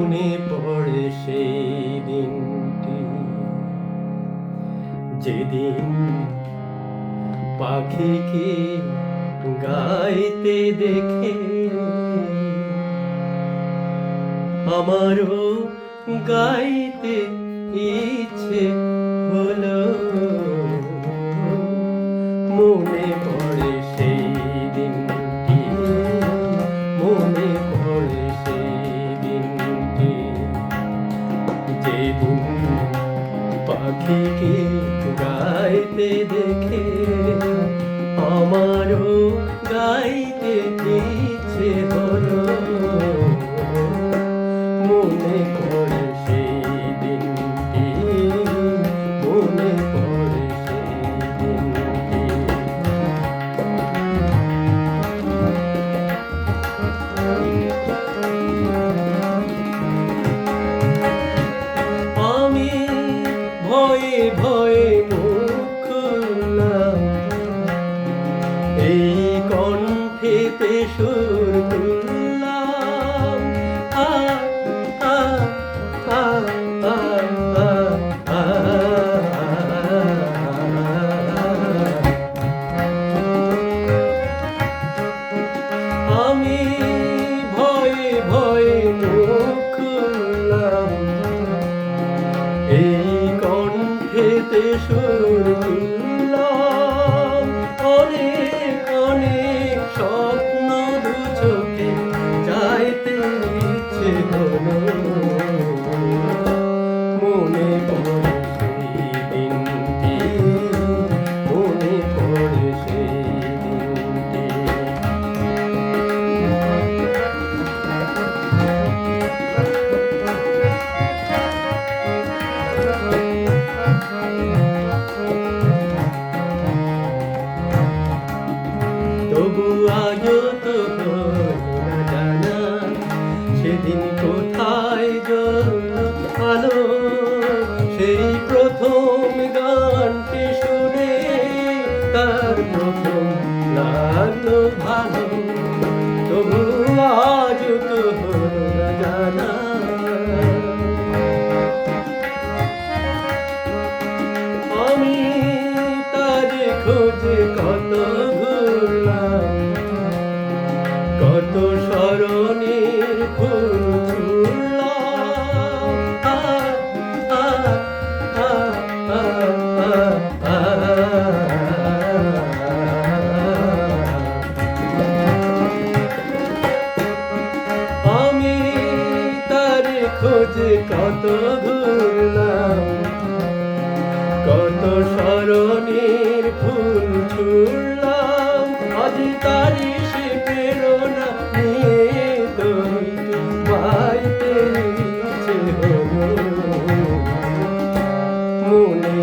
মনে পড়ে সেই দিনটি, যেদিন পাখিকে গাইতে দেখে আমারও গাইতে ইচ্ছে হলো। মনে পড়ে সেই দিনটি, মনে পড়ে সেই দিনটি, যেদিন পাখিকে গাইতে দেখে আমারও গাইতে ইচ্ছে হলো। মনে পড়ে সেই দিনটি, মনে পড়ে সেই দিনটি। আমি ভয়ে ভয়ে মুখ খুললাম, এই কণ্ঠেতে সুর তুললাম। আমি ভয়ে ভয়ে মুখ খুললাম, এই কণ্ঠেতে সুর তুললাম। অনেক অনেক স্বপ্ন দু চোখে চাইতে ইচ্ছে হলো। মনে পড়ে সেই দিনটি, মনে পড়ে সেই দিনটি। তবু আজও তো হলো না জানা, সেদিন কোথায় জ্বলল আলো। সেই প্রথম গানটি শুনে তার প্রথম লাগলো ভালো। তবু আজও তো হলো না জানা, আমি তার খোঁজে কত ঘুরলাম, কত স্মরণের ফুল ছুঁড়লাম। আমি তার খোঁজে কত ঘুরলাম, কত স্মরণের ফুল ছুঁড়লাম। আজ তারি সে প্রেরণা নিয়ে তোমায় পেয়েছে হলো। মনে